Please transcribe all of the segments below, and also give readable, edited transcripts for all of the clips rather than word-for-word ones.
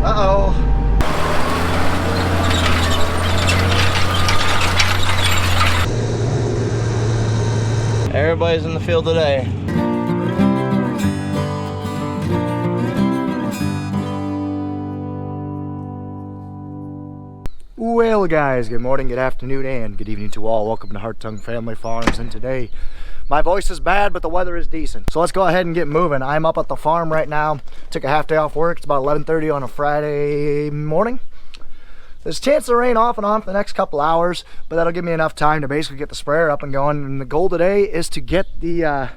Uh-oh. Everybody's in the field today. Well guys, good morning, good afternoon, and good evening to all. Welcome to Hartung Family Farms, and today my voice is bad, but the weather is decent. So let's go ahead and get moving. I'm up at the farm right now. Took a half day off work. It's about 11:30 on a Friday morning. There's a chance of rain off and on for the next couple hours, but that'll give me enough time to basically get the sprayer up and going. And the goal today is to get the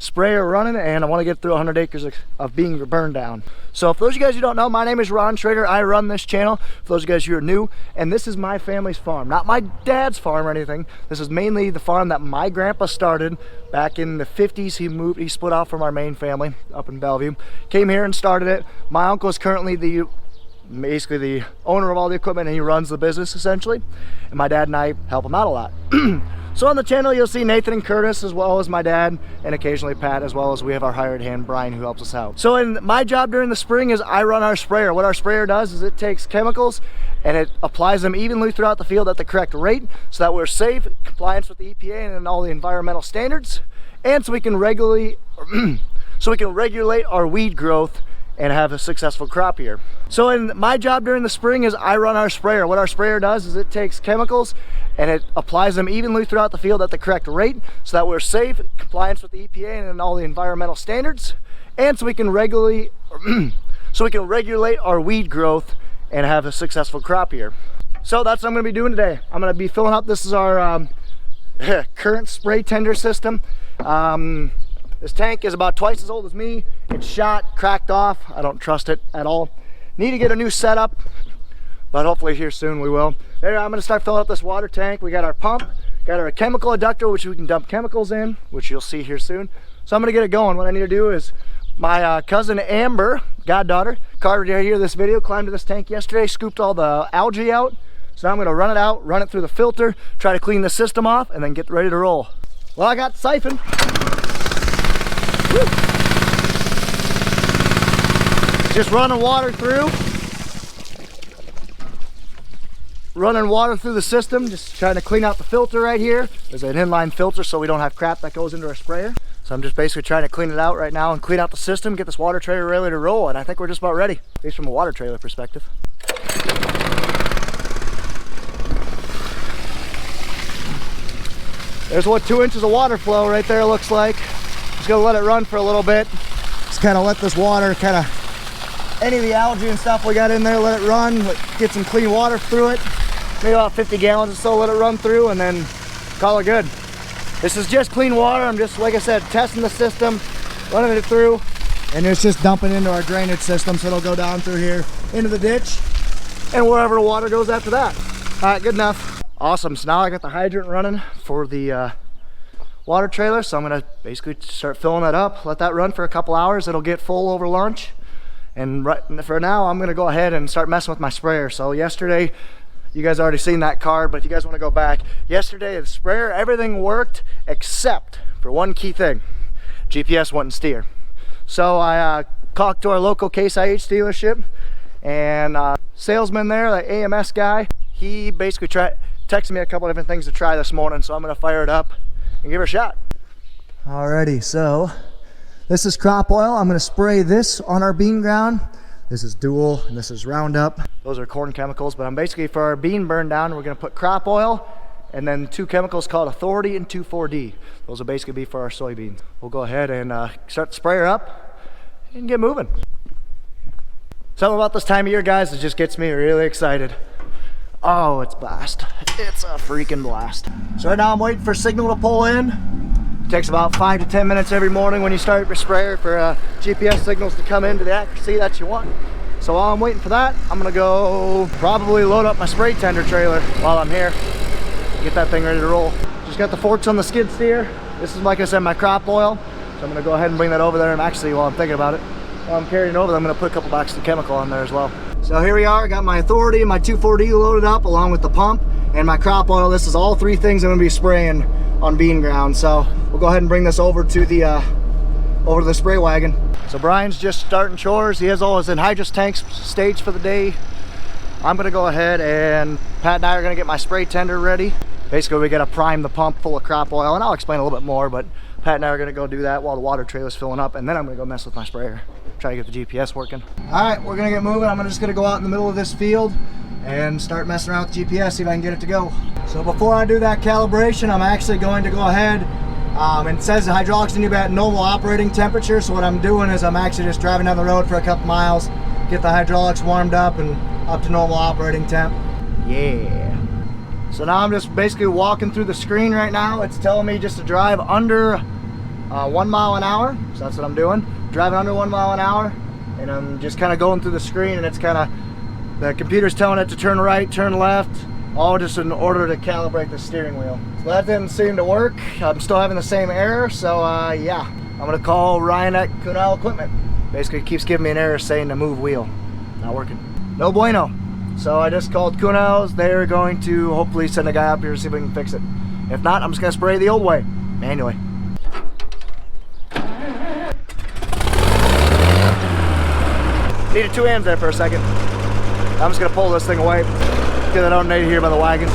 sprayer running, and I want to get through 100 acres of being burned down. So for those of you guys who don't know, my name is Ron Schrader. I run this channel. For those of you guys who are new, and this is my family's farm, not my dad's farm or anything. This is mainly the farm that my grandpa started back in the 50s. He split off from our main family up in Bellevue, came here and started it. My uncle is currently basically the owner of all the equipment, and he runs the business essentially, and my dad and I help him out a lot. So on the channel you'll see Nathan and Curtis, as well as my dad, and occasionally Pat, as well as we have our hired hand Brian, who helps us out. So in my job during the spring is I run our sprayer. What our sprayer does is it takes chemicals and it applies them evenly throughout the field at the correct rate, so that we're safe, compliance with the EPA and all the environmental standards, and so we can regulate our weed growth and have a successful crop year. So in my job during the spring is I run our sprayer. What our sprayer does is it takes chemicals and it applies them evenly throughout the field at the correct rate, so that we're safe, compliance with the EPA and all the environmental standards, and so we can regulate our weed growth and have a successful crop year. So that's what I'm gonna be doing today. I'm gonna be filling up, this is our current spray tender system. This tank is about twice as old as me. It's shot, cracked off. I don't trust it at all. Need to get a new setup, but hopefully here soon we will. There, I'm gonna start filling up this water tank. We got our pump, got our chemical adductor, which we can dump chemicals in, which you'll see here soon. So I'm gonna get it going. What I need to do is, my cousin Amber, goddaughter, carved right here this video, climbed to this tank yesterday, scooped all the algae out. So now I'm gonna run it out, run it through the filter, try to clean the system off, and then get ready to roll. Well, I got the siphon. Woo. Just running water through the system, just trying to clean out the filter right here. There's an inline filter so we don't have crap that goes into our sprayer. So I'm just basically trying to clean it out right now and clean out the system, get this water trailer ready to roll, and I think we're just about ready, at least from a water trailer perspective. There's what 2 inches of water flow right there looks like. Just gonna let it run for a little bit. Just kind of let this water, any of the algae and stuff we got in there, let it run, get some clean water through it. Maybe about 50 gallons or so, let it run through, and then call it good. This is just clean water. I'm just, like I said, testing the system, running it through, and it's just dumping into our drainage system, so it'll go down through here into the ditch and wherever the water goes after that. All right, good enough. Awesome. So now I got the hydrant running for the water trailer, so I'm gonna basically start filling that up, let that run for a couple hours. It'll get full over lunch, and for now I'm gonna go ahead and start messing with my sprayer. So yesterday, you guys already seen that card, but if you guys want to go back, yesterday the sprayer, everything worked except for one key thing: GPS wouldn't steer. So I talked to our local Case IH dealership, and salesman there, the AMS guy, he basically texted me a couple different things to try this morning, so I'm gonna fire it up and give her a shot. Alrighty, so this is crop oil. I'm gonna spray this on our bean ground. This is Dual and this is Roundup. Those are corn chemicals, but I'm basically, for our bean burn down, we're gonna put crop oil and then 2 chemicals called Authority and 2,4-D. Those will basically be for our soybeans. We'll go ahead and start the sprayer up and get moving. Something about this time of year, guys, it just gets me really excited. Oh, it's blast. It's a freaking blast. So right now I'm waiting for signal to pull in. It takes about 5 to 10 minutes every morning when you start your sprayer for GPS signals to come into the accuracy that you want. So while I'm waiting for that, I'm gonna go probably load up my spray tender trailer while I'm here. Get that thing ready to roll. Just got the forks on the skid steer. This is, like I said, my crop oil. So I'm gonna go ahead and bring that over there, and actually, while I'm thinking about it, while I'm carrying it over, I'm gonna put a couple boxes of chemical on there as well. So here we are, got my Authority and my 2,4-D loaded up along with the pump and my crop oil. This is all 3 things I'm gonna be spraying on bean ground. So we'll go ahead and bring this over to the over to the spray wagon. So Brian's just starting chores. He has all his anhydrous tanks staged for the day. I'm gonna go ahead and Pat and I are gonna get my spray tender ready. Basically, we gotta prime the pump full of crop oil, and I'll explain a little bit more, but Pat and I are gonna go do that while the water trailer's filling up, and then I'm gonna go mess with my sprayer, try to get the GPS working. All right, we're gonna get moving. I'm just gonna go out in the middle of this field and start messing around with the GPS, see if I can get it to go. So before I do that calibration, I'm actually going to go ahead, it says the hydraulics need to be at normal operating temperature, so what I'm doing is I'm actually just driving down the road for a couple miles, get the hydraulics warmed up and up to normal operating temp. Yeah. So now I'm just basically walking through the screen right now. It's telling me just to drive under 1 mile an hour, so that's what I'm doing. Driving under 1 mile an hour, and I'm just kind of going through the screen, and it's kind of, the computer's telling it to turn right, turn left, all just in order to calibrate the steering wheel. So that didn't seem to work. I'm still having the same error, so yeah. I'm gonna call Ryan at Kunal Equipment. Basically, it keeps giving me an error saying to move wheel. Not working. No bueno. So I just called Kunal's. They're going to hopefully send a guy up here to see if we can fix it. If not, I'm just gonna spray the old way, manually. Needed 2 hands there for a second. I'm just gonna pull this thing away, get it donated here by the wagon.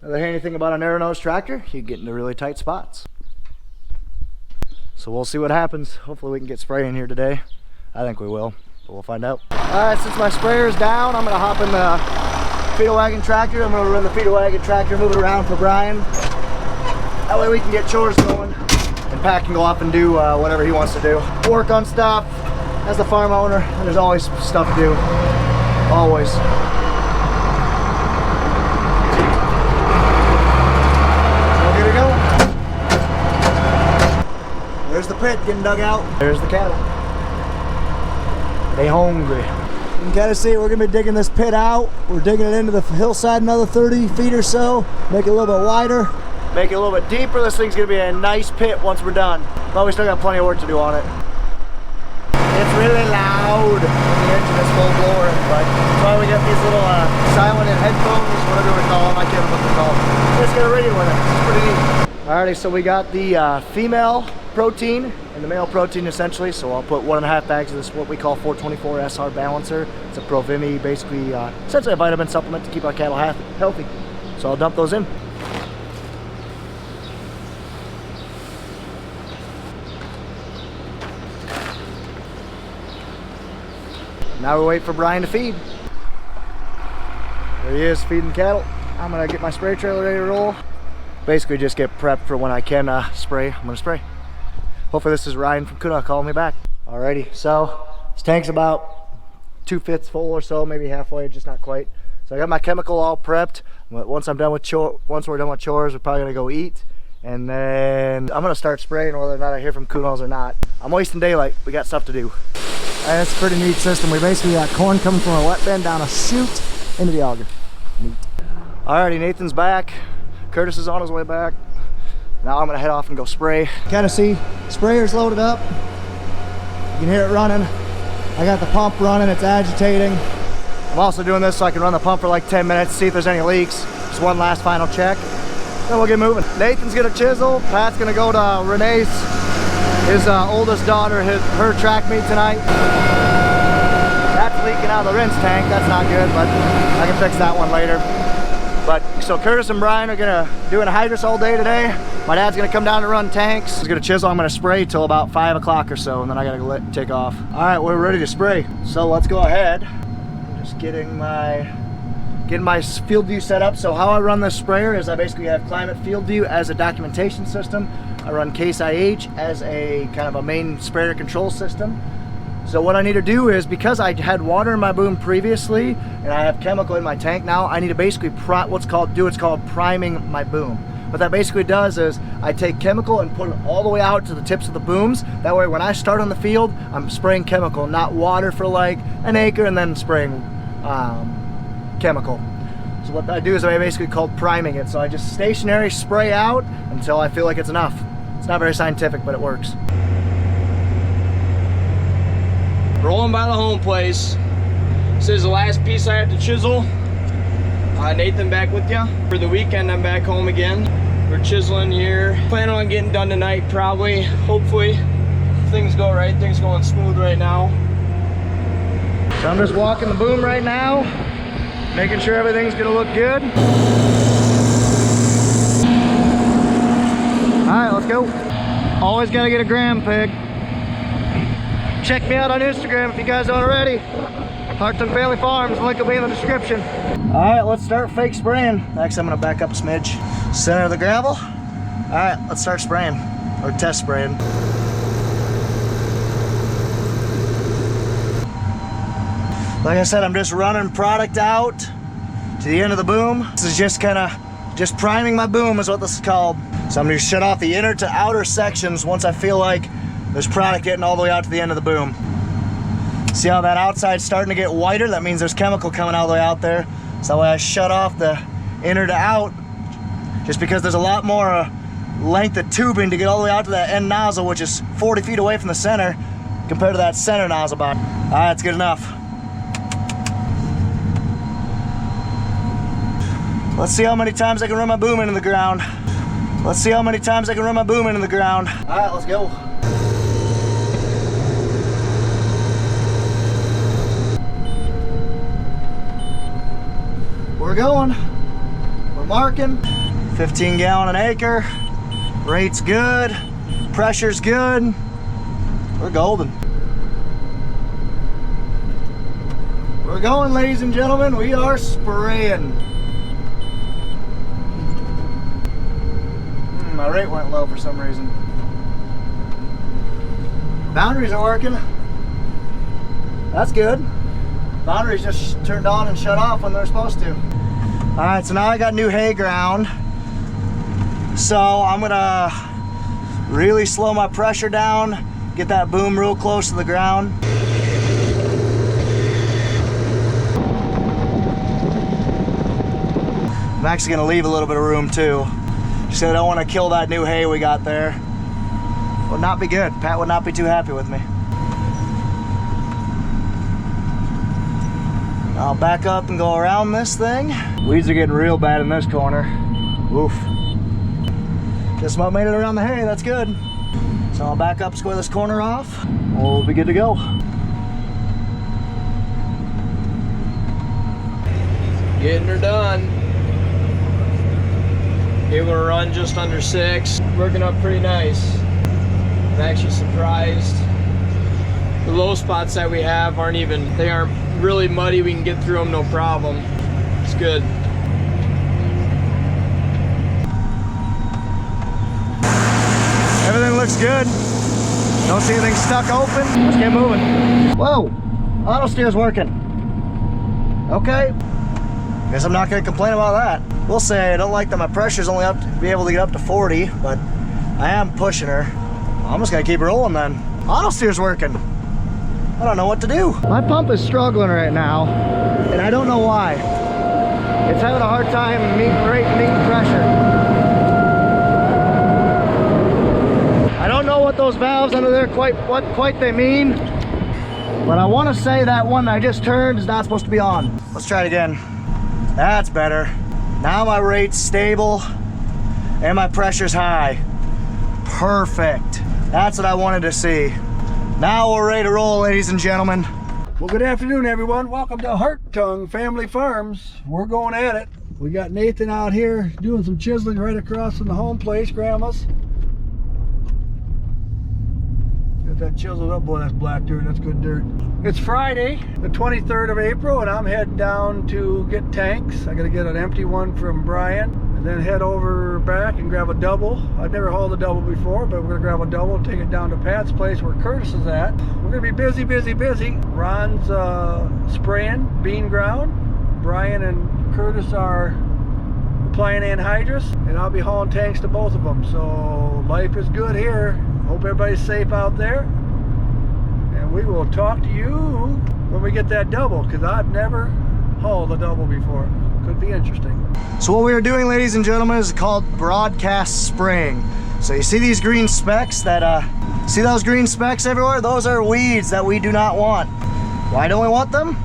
Another handy thing about a narrow nose tractor, you get into really tight spots. So we'll see what happens. Hopefully we can get spraying here today. I think we will, but we'll find out. All right, since my sprayer is down, I'm gonna hop in the feeder wagon tractor. I'm gonna run the feeder wagon tractor, move it around for Brian. That way we can get chores going. And Pat can go off and do whatever he wants to do. Work on stuff. As the farm owner, there's always stuff to do. Always. So here we go. There's the pit getting dug out. There's the cattle. They hungry. You can kind of see we're gonna be digging this pit out. We're digging it into the hillside another 30 feet or so. Make it a little bit wider. Make it a little bit deeper. This thing's gonna be a nice pit once we're done. But we still got plenty of work to do on it. It's really loud. The engine is full blower, but that's why we got these little silent headphones, whatever we call them. I can't remember what they're called. Just get a radio with it. It's pretty neat. Alrighty, so we got the female protein and the male protein essentially. So I'll put 1.5 bags of this what we call 424 SR balancer. It's a Provimi, basically essentially a vitamin supplement to keep our cattle healthy. So I'll dump those in. Now we wait for Brian to feed. There he is feeding cattle. I'm gonna get my spray trailer ready to roll. Basically just get prepped for when I can spray, I'm gonna spray. Hopefully this is Ryan from Kunal calling me back. Alrighty, so this tank's about 2/5 full or so, maybe halfway, just not quite. So I got my chemical all prepped. Once we're done with chores, we're probably gonna go eat. And then I'm gonna start spraying whether or not I hear from Kunal's or not. I'm wasting daylight, we got stuff to do. And it's a pretty neat system. We basically got corn coming from a wet bin down a chute into the auger. Neat. Alrighty, Nathan's back. Curtis is on his way back. Now I'm gonna head off and go spray. Kind of see, sprayer's loaded up. You can hear it running. I got the pump running, it's agitating. I'm also doing this so I can run the pump for like 10 minutes, see if there's any leaks. Just one last final check. Then we'll get moving. Nathan's gonna chisel. Pat's gonna go to Renee's, his oldest daughter, her track meet tonight. That's leaking out of the rinse tank. That's not good, but I can fix that one later. But so Curtis and Brian are gonna do an anhydrous all day today. My dad's gonna come down to run tanks. He's gonna chisel. I'm gonna spray till about 5 o'clock or so, and then I gotta take off. All right, we're ready to spray. So let's go ahead. I'm just getting my field view set up. So how I run this sprayer is I basically have Climate Field View as a documentation system. I run Case IH as a kind of a main sprayer control system. So what I need to do is, because I had water in my boom previously and I have chemical in my tank now, I need to basically what's called priming my boom. What that basically does is I take chemical and put it all the way out to the tips of the booms. That way when I start on the field, I'm spraying chemical, not water for like an acre and then spraying chemical. So what I do is I basically called priming it. So I just stationary spray out until I feel like it's enough. It's not very scientific, but it works. Rolling by the home place. This is the last piece I have to chisel. Nathan back with you. For the weekend, I'm back home again. We're chiseling here. Planning on getting done tonight, probably. Hopefully, things go right. Things going smooth right now. So I'm just walking the boom right now, making sure everything's gonna look good. All right, let's go. Always gotta get a gram pig. Check me out on Instagram if you guys aren't already. Hartung Family Farms, link will be in the description. All right, let's start fake spraying. Actually, I'm gonna back up a smidge. Center of the gravel. All right, let's start spraying, or test spraying. Like I said, I'm just running product out to the end of the boom. This is just just priming my boom is what this is called. So I'm gonna shut off the inner to outer sections once I feel like there's product getting all the way out to the end of the boom. See how that outside's starting to get whiter? That means there's chemical coming all the way out there. So that way I shut off the inner to out, just because there's a lot more length of tubing to get all the way out to that end nozzle, which is 40 feet away from the center, compared to that center nozzle body. All right, that's good enough. Let's see how many times I can run my boom into the ground. Let's see how many times I can run my boom into the ground. All right, let's go. We're going. We're marking. 15 gallon an acre. Rate's good. Pressure's good. We're golden. We're going, ladies and gentlemen. We are spraying. My rate went low for some reason. Boundaries are working. That's good. Boundaries just turned on and shut off when they're supposed to. All right, so now I got new hay ground. So I'm gonna really slow my pressure down, get that boom real close to the ground. I'm actually gonna leave a little bit of room too. Just I don't want to kill that new hay we got there. Would not be good. Pat would not be too happy with me. I'll back up and go around this thing. Weeds are getting real bad in this corner. Oof. Just about made it around the hay, that's good. So I'll back up, square this corner off. We'll be good to go. Getting her done. Able to run just under 6. Working up pretty nice. I'm actually surprised. The low spots that we have aren't really muddy. We can get through them no problem. It's good. Everything looks good. Don't see anything stuck open. Let's get moving. Whoa, auto steer's working. Okay. Guess I'm not gonna complain about that. We'll say I don't like that my pressure's only up to be able to get up to 40, but I am pushing her. I'm just gonna keep rolling then. Auto steer's working. I don't know what to do. My pump is struggling right now, and I don't know why. It's having a hard time meeting pressure. I don't know what those valves under there quite they mean, but I want to say that one I just turned is not supposed to be on. Let's try it again. That's better. Now my rate's stable and my pressure's high. Perfect. That's what I wanted to see. Now we're ready to roll, ladies and gentlemen. Well, good afternoon, everyone. Welcome to Hartung Family Farms. We're going at it. We got Nathan out here doing some chiseling right across from the home place, Grandma's. Got that chiseled up. Boy, that's black dirt. That's good dirt. It's Friday, the 23rd of April, and I'm heading down to get tanks. I got to get an empty one from Brian, and then head over back and grab a double. I've never hauled a double before, but we're gonna grab a double and take it down to Pat's place where Curtis is at. We're gonna be busy, busy, busy. Ron's spraying bean ground. Brian and Curtis are applying anhydrous, and I'll be hauling tanks to both of them. So life is good here. Hope everybody's safe out there. And we will talk to you when we get that double, because I've never hauled a double before. Could be interesting. So what we are doing, ladies and gentlemen, is called broadcast spraying. So you see these green specks see those green specks everywhere? Those are weeds that we do not want. Why don't we want them?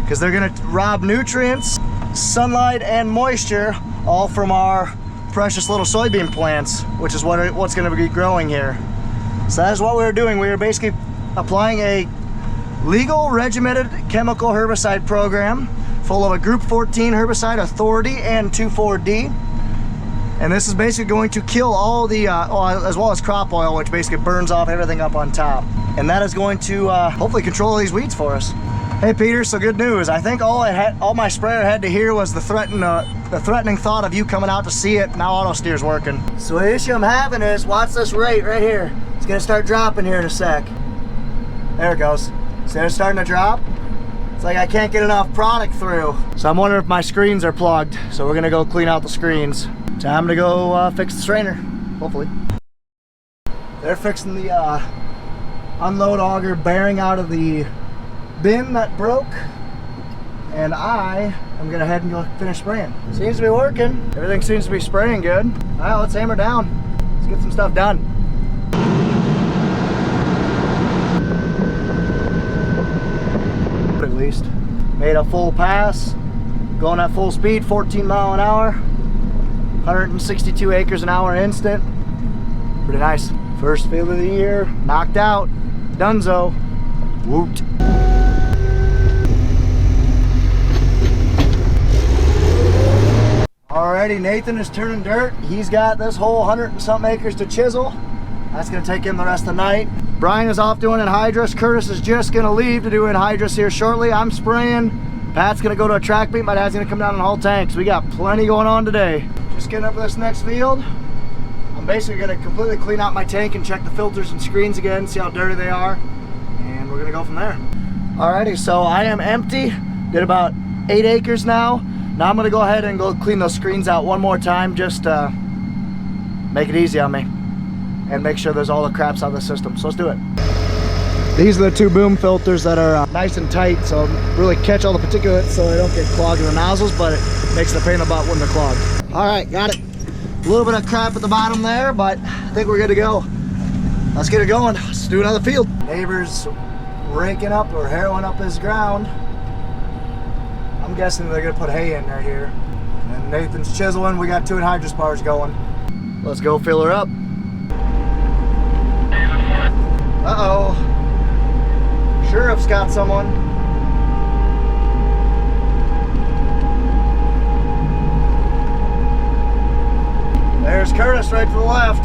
Because they're gonna rob nutrients sunlight and moisture, all from our precious little soybean plants, which is what's going to be growing here. So that is what we were doing. We were basically applying a legal regimented chemical herbicide program full of a group 14 herbicide authority and 2,4-D. And this is basically going to kill all the oil, as well as crop oil, which basically burns off everything up on top. And that is going to hopefully control these weeds for us. Hey Peter, so good news. I think all my sprayer had to hear was the threatening thought of you coming out to see it. Now auto steer's working. So the issue I'm having is, watch this rate right here. It's gonna start dropping here in a sec. There it goes. See, it's starting to drop. It's like I can't get enough product through. So I'm wondering if my screens are plugged. So we're gonna go clean out the screens. Time to go fix the strainer, hopefully. They're fixing the unload auger bearing out of the bin that broke. And I am gonna head and go finish spraying. Seems to be working. Everything seems to be spraying good. All right, let's hammer down. Let's get some stuff done. At least made a full pass, going at full speed, 14 mile an hour, 162 acres an hour instant. Pretty nice. First field of the year, knocked out, donezo, woot. Alrighty, Nathan is turning dirt. He's got this whole 100 and something acres to chisel. That's gonna take him the rest of the night. Brian is off doing anhydrous. Curtis is just gonna leave to do anhydrous here shortly. I'm spraying. Pat's gonna go to a track meet. My dad's gonna come down and haul tanks. We got plenty going on today. Just getting up for this next field. I'm basically gonna completely clean out my tank and check the filters and screens again, see how dirty they are, and we're gonna go from there. Alrighty, so I am empty. Did about 8 acres now. Now I'm gonna go ahead and go clean those screens out one more time, just make it easy on me and make sure there's all the craps out of the system. So let's do it. These are the two boom filters that are nice and tight, so really catch all the particulates so they don't get clogged in the nozzles, but it makes the pain in the butt when they're clogged. All right, got it. A little bit of crap at the bottom there, but I think we're good to go. Let's get it going. Let's do another field. Neighbor's raking up or harrowing up his ground. I'm guessing they're gonna put hay in there here. And Nathan's chiseling. We got 2 anhydrous bars going. Let's go fill her up. Uh-oh. Sheriff's got someone. There's Curtis right to the left.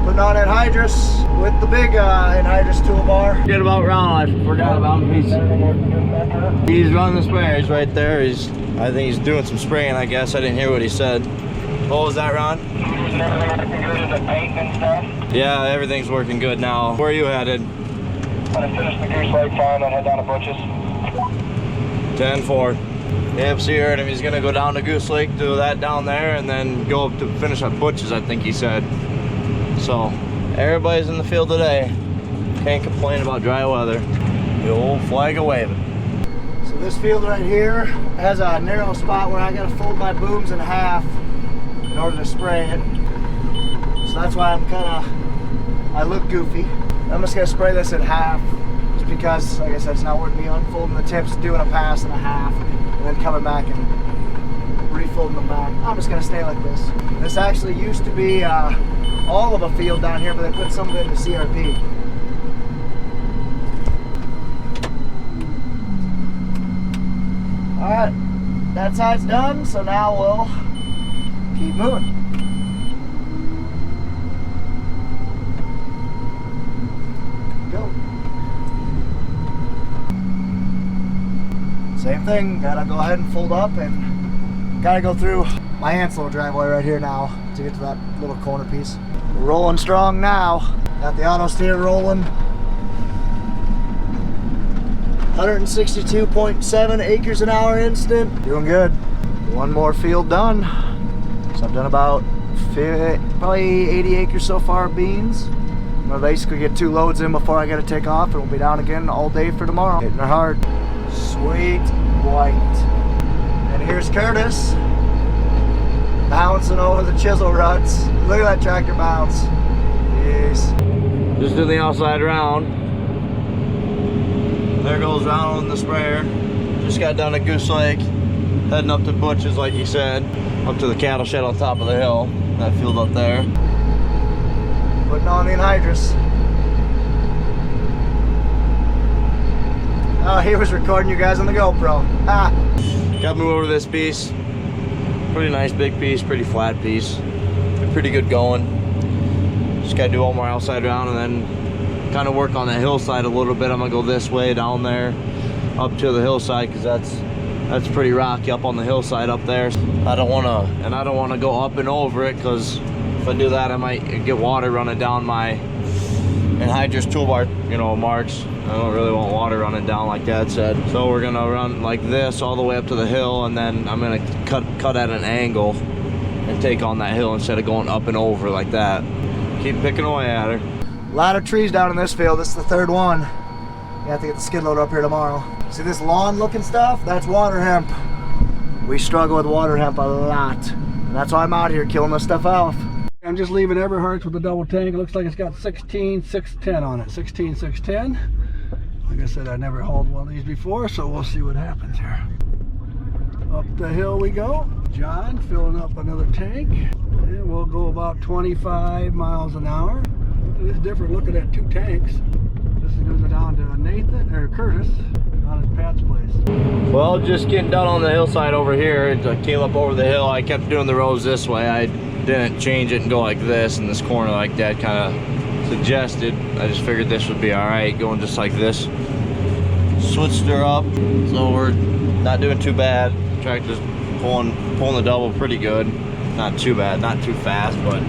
Putting on anhydrous with the big anhydrous toolbar. Forget about Ron. I forgot about him. He's running the sprayer. He's right there. I think he's doing some spraying, I guess. I didn't hear what he said. What was that, Ron? Yeah, everything's working good now. Where are you headed? I'm gonna finish the Goose Lake farm and head down to Butch's. 10-4. Yep, so you heard him. He's gonna go down to Goose Lake, do that down there, and then go up to finish at Butch's, I think he said. So, everybody's in the field today. Can't complain about dry weather. The old flag a waving. So this field right here has a narrow spot where I gotta fold my booms in half in order to spray it. So that's why I look goofy. I'm just gonna spray this in half, just because, like I said, it's not worth me unfolding the tips, doing a pass and a half, and then coming back and refolding them back. I'm just gonna stay like this. This actually used to be all of a field down here, but they put some of it into CRP. All right, that side's done, so now we'll keep moving. Same thing, gotta go ahead and fold up and gotta go through my aunt's little driveway right here now to get to that little corner piece. We're rolling strong now. Got the auto steer rolling. 162.7 acres an hour instant. Doing good. One more field done. So I've done about probably 80 acres so far of beans. I'm gonna basically get 2 loads in before I gotta take off, and we'll be down again all day for tomorrow. Hitting her hard. Sweet white. And here's Curtis bouncing over the chisel ruts. Look at that tractor bounce. Jeez. Just doing the outside round. There goes Ronald in the sprayer. Just got down to Goose Lake. Heading up to Butch's, like you said, up to the cattle shed on top of the hill. That field up there. Putting on the anhydrous. Oh, he was recording you guys on the GoPro. Ah. Got to move over this piece. Pretty nice big piece, pretty flat piece. Pretty good going. Just got to do all my outside round and then kind of work on that hillside a little bit. I'm going to go this way down there up to the hillside because that's pretty rocky up on the hillside up there. I don't want to go up and over it because if I do that I might get water running down my anhydrous toolbar, you know, marks. I don't really want water running down like Dad said. So we're gonna run like this all the way up to the hill, and then I'm gonna cut at an angle and take on that hill instead of going up and over like that. Keep picking away at her. A lot of trees down in this field. This is the third one. You have to get the skid loader up here tomorrow. See this lawn looking stuff? That's water hemp. We struggle with water hemp a lot. And that's why I'm out here killing this stuff off. I'm just leaving Everhart's with the double tank. It looks like it's got 16,610 on it. 16,610. Like I said, I never hauled one of these before, so we'll see what happens here. Up the hill we go. John filling up another tank. And we'll go about 25 miles an hour. It's different looking at two tanks. This is going to go down to Nathan or Curtis on his Pat's place. Well, just getting done on the hillside over here. I came up over the hill. I kept doing the rows this way. I didn't change it and go like this in this corner like Dad kind of suggested. I just figured this would be all right, going just like this. Switched her up, so we're not doing too bad. Tractor's pulling the double pretty good. Not too bad, not too fast, but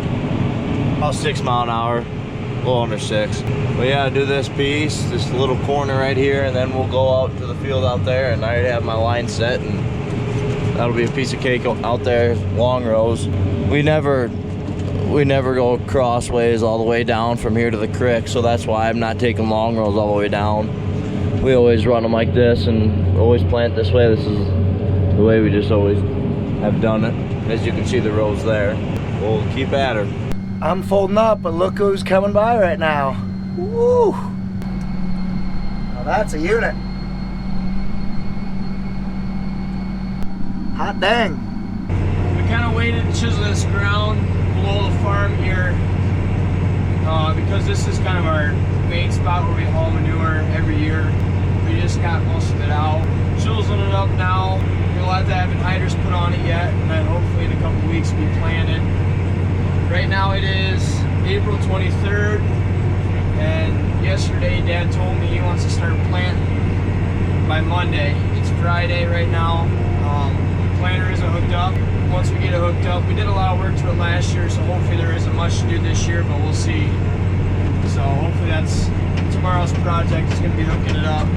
about 6 mile an hour, a little under 6. But yeah, do this piece, this little corner right here, and then we'll go out to the field out there, and I already have my line set, and that'll be a piece of cake out there, long rows. We never go crossways all the way down from here to the creek, so that's why I'm not taking long rows all the way down. We always run them like this and always plant this way. This is the way we just always have done it. As you can see the rows there. We'll keep at her. I'm folding up, but look who's coming by right now. Woo! Now that's a unit. Hot dang. We kind of waited to chisel this ground below the farm here because this is kind of our main spot where we haul manure every year. We just got most of it out. Chiseling it up now. We'll have to have anhydrous put on it yet, and then hopefully in a couple weeks be planted. Right now it is April 23rd, and yesterday Dad told me he wants to start planting by Monday. It's Friday right now. The planter isn't hooked up. Once we get it hooked up, we did a lot of work to it last year, so hopefully there isn't much to do this year, but we'll see. So hopefully that's tomorrow's project, is going to be hooking it up.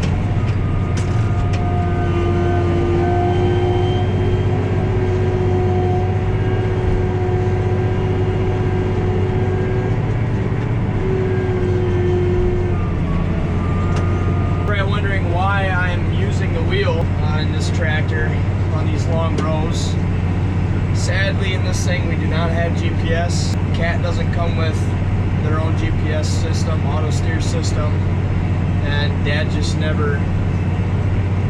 Wondering why I'm using the wheel on this tractor on these long rows. Sadly, in this thing we do not have GPS. Cat doesn't come with their own GPS system, auto steer system, and Dad just never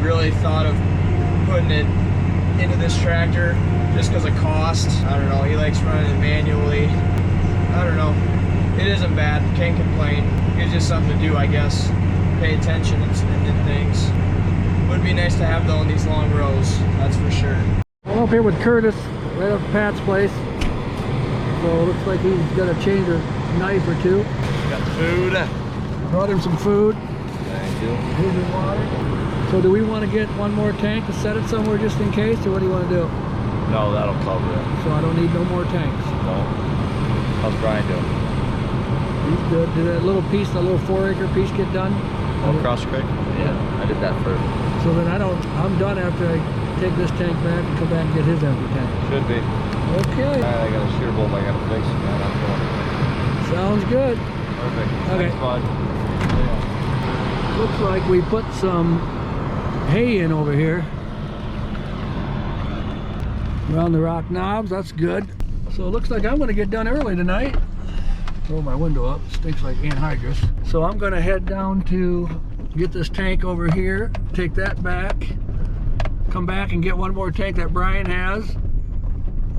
really thought of putting it into this tractor just because of cost. I don't know, he likes running it manually. I don't know, it isn't bad, can't complain. It's just something to do, I guess. Pay attention and things. Would be nice to have though in these long rows, that's for sure. I'm up here with Curtis, right up Pat's place. So it looks like he's got to change a knife or two. Got food. Brought him some food. Thank you. Here's his water. So do we want to get one more tank to set it somewhere just in case, or what do you want to do? No, that'll cover it. So I don't need no more tanks. No. How's Brian doing? He's good. Did that little piece, that little 4-acre piece get done? Across the creek? Yeah, I did that first. So then I'm done after I take this tank back and come back and get his empty tank. Should be. Okay. I got a shear bolt I gotta fix, man. I'm going. Sounds good. Perfect. Okay. Thanks, bud. Yeah. Looks like we put some hay in over here around the rock knobs. That's good. So it looks like I'm going to get done early tonight. Roll my window up. It stinks like anhydrous. So I'm going to head down to get this tank over here, take that back, come back and get one more tank that Brian has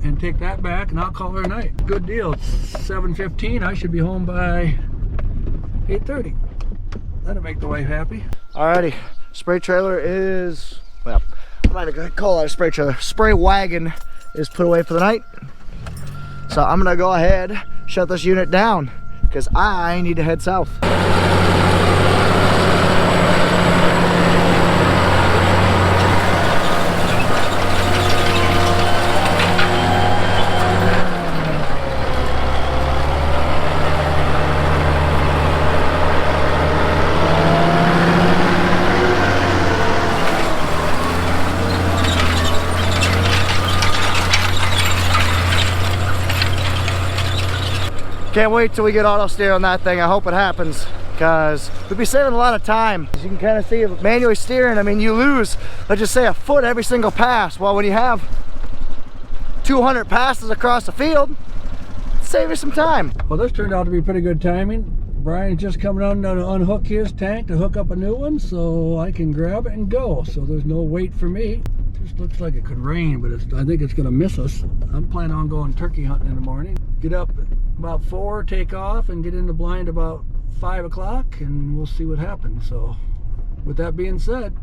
and take that back, and I'll call her a night. Good deal. It's 7:15. I should be home by 8:30. That'll make the wife happy. Alrighty, spray trailer is, well, I'm not even gonna call it a spray trailer. Spray wagon is put away for the night. So I'm gonna go ahead, shut this unit down, because I need to head south. Can't wait till we get auto steer on that thing. I hope it happens, because we'll be saving a lot of time. As you can kind of see, manually steering, I mean, you lose, let's just say, a foot every single pass. Well, when you have 200 passes across the field, save you some time. Well, this turned out to be pretty good timing. Brian's just coming on to unhook his tank to hook up a new one, so I can grab it and go. So there's no wait for me. Just looks like it could rain, but I think it's gonna miss us. I'm planning on going turkey hunting in the morning. Get up about 4, take off, and get in the blind about 5 o'clock, and we'll see what happens. So with that being said,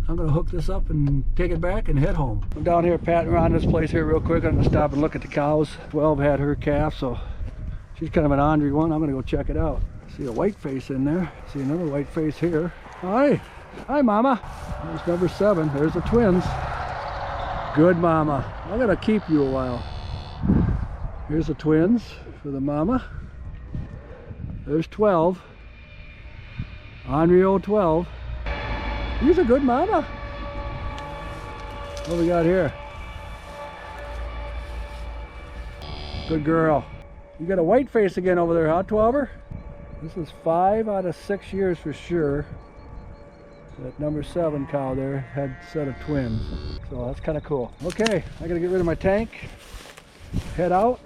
I'm gonna hook this up and take it back and head home. I'm down here patting around this place here real quick. I'm gonna stop and look at the cows. 12 had her calf, so she's kind of an ornery one. I'm gonna go check it out. See a white face in there. See another white face here. Hi, hi mama. There's number 7. There's the twins. Good mama. I'm gonna keep you a while. Here's the twins for the mama. There's 12. Onryo 12. He's a good mama. What we got here? Good girl. You got a white face again over there, huh, 12er? This is 5 out of 6 years for sure. That number 7 cow there had a set of twins. So that's kind of cool. Okay, I gotta get rid of my tank. Head out.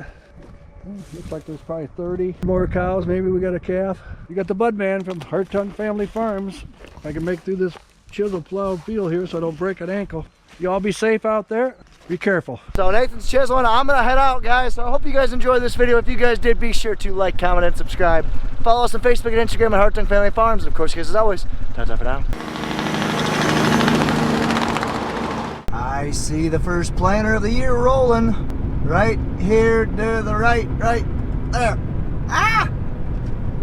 Looks like there's probably 30 more cows. Maybe we got a calf. You got the bud man from Hartung Family Farms. I can make through this chisel plowed field here so I don't break an ankle. You all be safe out there. Be careful. So Nathan's chiseling. I'm gonna head out, guys. So I hope you guys enjoyed this video. If you guys did, be sure to like, comment, and subscribe. Follow us on Facebook and Instagram at Hartung Family Farms. And of course, guys, as always, ta-ta for now. I see the first planter of the year rolling. Right here to the right there.